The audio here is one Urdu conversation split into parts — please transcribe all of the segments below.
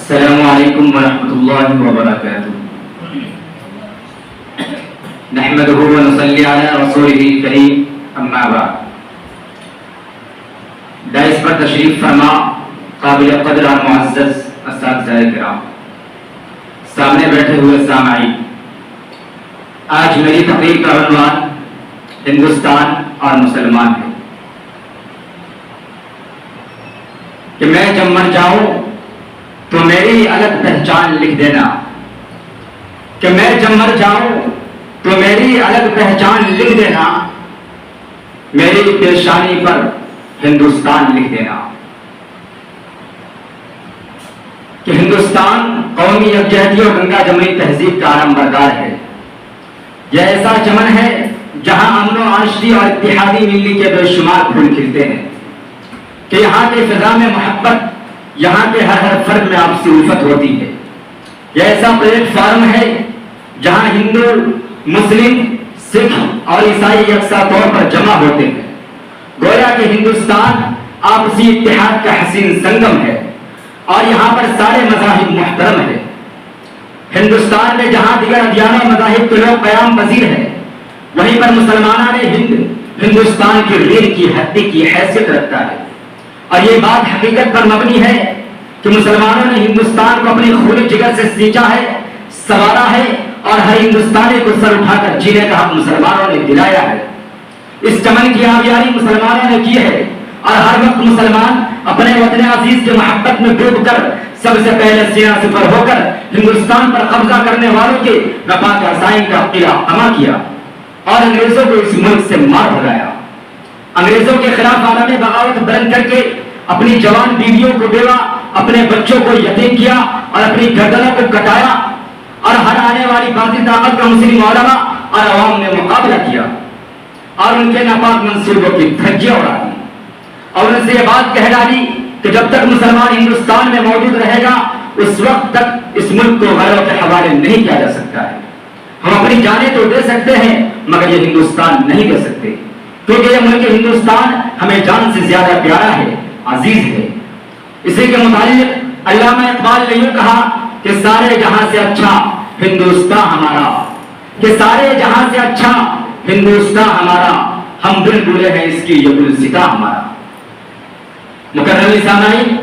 السلام علیکم ورحمۃ اللہ وبرکاتہ نحمده ونصلی علی رسوله الکریم اما بعد دائس پر تشریف فرما قابل قدر اور معزز اساتذہ کرام، سامنے بیٹھے ہوئے سامعین، آج میری تقریر کا عنوان ہندوستان اور مسلمان ہے کہ میں جب مر جاؤں تو میری الگ پہچان لکھ دینا، کہ میں جب مر جاؤں تو میری الگ پہچان لکھ دینا، میری پیشانی پر ہندوستان لکھ دینا، کہ ہندوستان قومی یکجہتی اور گنگا جمنی تہذیب کا علم بردار ہے۔ یہ ایسا چمن ہے جہاں امن و معاشرتی اور اتحادی ملی کے بے شمار پھول کھلتے ہیں، کہ یہاں کے فضا میں محبت، یہاں کے ہر فرد میں آپسی الفت ہوتی ہے۔ یہ ایسا پلیٹ فارم ہے جہاں ہندو، مسلم، سکھ اور عیسائی یکساں طور پر جمع ہوتے ہیں۔ گویا کہ ہندوستان آپسی اتحاد کا حسین سنگم ہے اور یہاں پر سارے مذاہب محترم ہیں۔ ہندوستان میں جہاں دیگر ادیان و مذاہب کے لوگ قیام پذیر ہیں، وہیں پر مسلمانان ہندوستان کی ریڑھ کی ہڈی کی حیثیت رکھتا ہے، اور یہ بات حقیقت پر مبنی ہے کہ مسلمانوں نے ہندوستان کو اپنی خون جگر سے سینچا ہے، سنوارا ہے، اور ہر ہندوستانی کو سر اٹھا کر جینے کا حق مسلمانوں نے دلایا ہے۔ اس چمن کی آبیاری مسلمانوں نے کی ہے، اور ہر وقت مسلمان اپنے وطن عزیز کی محبت میں ڈوب کر سب سے پہلے سینہ سپر ہو کر ہندوستان پر قبضہ کرنے والوں کے ناپاک عزائم کا قلعہ اما کیا اور انگریزوں کو اس ملک سے مار بھگایا۔ انگریزوں کے خلاف عالمی بغاوت بلند کر کے اپنی جوان بیویوں کو بیوہ، اپنے بچوں کو یتیم کیا اور اپنی گردنوں کو کٹایا، اور ہر آنے والی باطل طاقت کا مسلم علماء اور عوام نے مقابلہ کیا اور ان کے ناپاک منصوبوں کی دھجیاں اڑا دی، اور ان سے یہ بات کہہ ڈالی کہ جب تک مسلمان ہندوستان میں موجود رہے گا اس وقت تک اس ملک کو غیروں کے حوالے نہیں کیا جا سکتا ہے۔ ہم اپنی جانیں تو دے سکتے ہیں مگر یہ ہندوستان نہیں دے سکتے، کیونکہ یہ ملک ہندوستان ہمیں جان سے زیادہ پیارا ہے، عزیز ہے۔ اسی کے متعلق علامہ اقبال نے یوں کہا کہ سارے جہاں سے اچھا ہندوستان ہمارا، کہ سارے جہاں سے اچھا ہندوستان ہمارا، ہم دل بولے ہیں اس کی یہ گلستاں ہمارا۔ مکرم سامعین،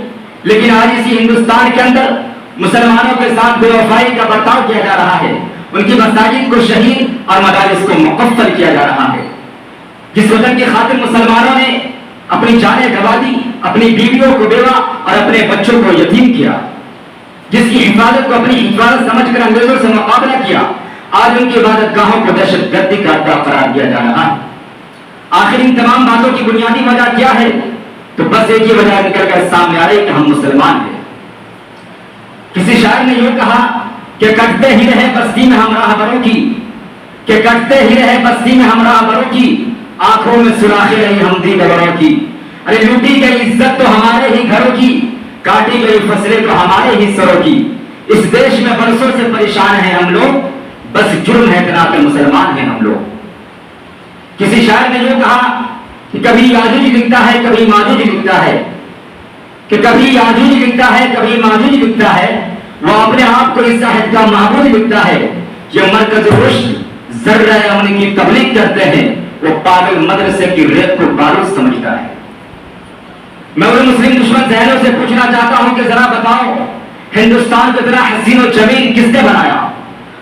لیکن آج اسی ہندوستان کے اندر مسلمانوں کے ساتھ بے وفائی کا برتاؤ کیا جا رہا ہے، ان کی مساجد کو شہید اور مدارس کو مقفل کیا جا رہا ہے۔ جس وطن کی خاطر مسلمانوں نے اپنی جانیں گنوا دی، اپنی بیویوں کو بیوہ اور اپنے بچوں کو یتیم کیا، جس کی حفاظت کو اپنی حفاظت سمجھ کر انگریزوں سے مقابلہ کیا، آج ان کی عبادت گاہوں کو دہشت گردی کا اڈہ قرار دیا جا رہا ہے۔ آخر ان تمام باتوں کی بنیادی وجہ کیا ہے؟ تو بس ایک ہی وجہ نکل کر سامنے آ رہی کہ ہم مسلمان ہیں۔ کسی شاعر نے یوں کہا کہ کٹتے ہی رہے بستی میں ہمراہ بروں کی، کہ کٹتے ہی رہے بستی میں ہمراہ بروں کی، آنکھوں میں سوراخیں رہی ہم دیگروں کی۔ ارے لوٹی گئی عزت تو ہمارے ہی گھروں کی، کاٹی گئی فصلیں تو ہمارے ہی سروں کی۔ اس دیش میں برسوں سے پریشان ہیں ہم لوگ، بس جرم ہے اتنا کہ مسلمان ہیں ہم لوگ۔ کسی شاعر نے یوں کہا کہ کبھی یاجوج لکھتا ہے کبھی ماجوج لکھتا ہے، کہ کبھی یاجوج لکھتا ہے کبھی ماجوج لکھتا ہے، وہ اپنے آپ کو اس عہد کا معبود لکھتا ہے۔ یہ مرکز رشد ذرہ امن کی تبلیغ کرتے ہیں، وہ پاگل مدرسے کی ریت کو بارود سمجھتا ہے۔ میں ان مسلم دشمن ذہنوں سے پوچھنا چاہتا ہوں کہ ذرا بتاؤ ہندوستان کو اتنا حسین و جمیل کس نے بنایا؟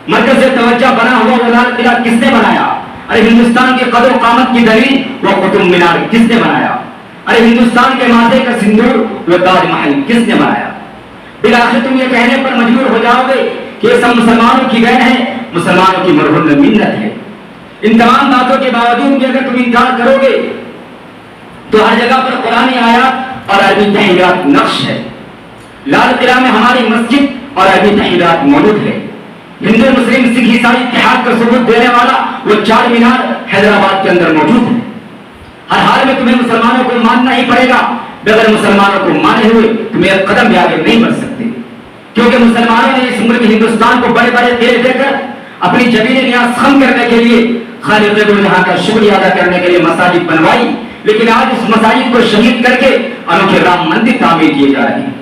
مرکز توجہ بنا ہوا وہ لال قلعہ کس نے بنایا؟ ارے ہندوستان کے قدر و قامت کی دلیل وہ قطب مینار کس نے بنایا؟ ارے ہندوستان کے ماتھے کا سندور وہ تاج محل کس نے بنایا؟ بالآخر تم یہ کہنے پر مجبور ہو جاؤ گے کہ یہ سب مسلمانوں کی دین ہے، مسلمانوں کی مرہون منت ہے۔ ان تمام باتوں کے باوجود بھی اگر تم انکار کرو گے تو ہر جگہ پر قرآنی آیات اور عربی تحریرات نقش ہے۔ لال قلعہ میں ہماری مسجد اور عربی تحریرات موجود ہے۔ ہندو مسلم سکھ عیسائی اتحاد کا ثبوت دینے والا وہ چار مینار حیدرآباد کے اندر موجود ہے۔ ہر حال میں تمہیں مسلمانوں کو ماننا ہی پڑے گا، بغیر مسلمانوں کو مانے ہوئے تم ایک قدم بھی آگے نہیں بڑھ سکتے، کیونکہ مسلمانوں نے اس ملک ہندوستان کو بڑے بڑے تیل دے کر اپنی جمیل نیاز خم کرنے کے لیے، خالق جہاں کا شکریہ ادا کرنے کے لیے مساجد بنوائی، لیکن آج اس مساجد کو شہید کر کے انوکھے رام مندر تعمیر کیے جا رہے ہیں۔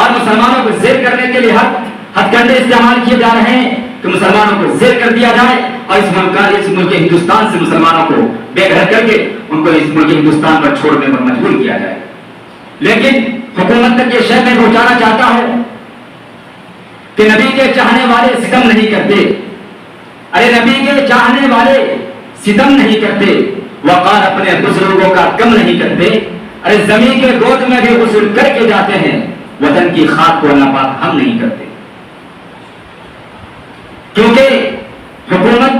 اور مسلمانوں کو زیر کرنے کے لیے ہتھ کنڈے استعمال کیے جا رہے ہیں کہ مسلمانوں کو زیر کر دیا جائے اور اس ملک ہندوستان سے مسلمانوں کو بے گھر کر کے ان کو اس ملک ہندوستان پر چھوڑنے پر مجبور کیا جائے. لیکن حکومت تک یہ شہر میں پہنچانا چاہتا ہوں کہ نبی کے چاہنے والے ستم نہیں کرتے. ارے نبی کے چاہنے والے ستم نہیں کرتے، وقار اپنے بزرگوں کا کم نہیں کرتے. ارے زمین کے گود میں بھی غسل کر کے جاتے ہیں، وطن کی خاک کو اللہ پاک ہم نہیں کرتے. کیونکہ حکومت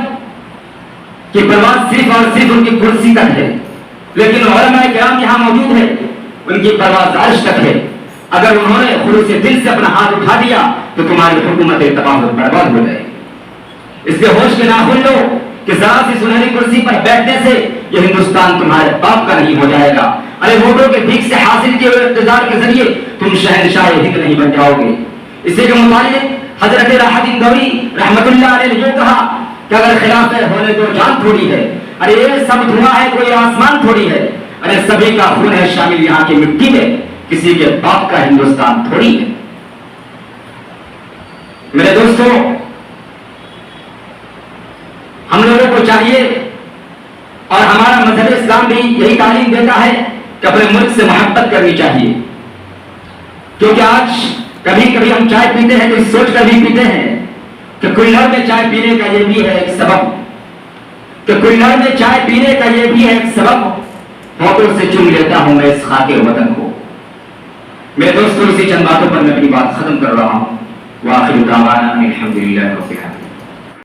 کی پرواز صرف اور صرف ان کی کرسی تک ہے، لیکن علماء کرام یہاں موجود ہیں، ان کی پرواز عرش تک ہے. اگر انہوں نے خلوص دل سے اپنا ہاتھ اٹھا دیا تو تمہاری حکومت تباہ و برباد ہو جائے. اس لیے ہوش کے ناخن لو کہ ذرا سی سنہری کرسی پر بیٹھنے سے یہ ہندوستان تمہارے باپ کا نہیں ہو جائے گا. ارے ووٹوں کے بھیک سے حاصل کیے ہوئے اقتدار کے ذریعے تم شہنشاہ ہند نہیں بن جاؤ گے. اسی کے متعلق حضرت راحت گوری رحمت اللہ علیہ نے یہ کہا کہ اگر خلافت ہونے تو جان تھوڑی ہے، ارے یہ سب دھواں ہے، کوئی آسمان تھوڑی ہے. ارے سبھی کا خون ہے شامل یہاں کی مٹی میں، کسی کے باپ کا ہندوستان تھوڑی ہے. میرے دوستوں، ہم لوگوں کو چاہیے اور ہمارا مذہب اسلام بھی یہی تعلیم دیتا ہے کہ اپنے ملک سے محبت کرنی چاہیے. کیونکہ آج کبھی کبھی ہم چائے پیتے ہیں تو اس سوچ کر بھی پیتے ہیں کہ کولر میں چائے پینے کا یہ بھی ہے ایک سبب، کہ کولر میں چائے پینے کا یہ بھی ہے ایک سبب، ہاتھوں سے چوم لیتا ہوں میں اس خاک وطن کو. میرے دوستوں، اسی چند باتوں پر میں اپنی بات ختم کر رہا ہوں. وآخر دعوانا الحمدللہ رب العالمین.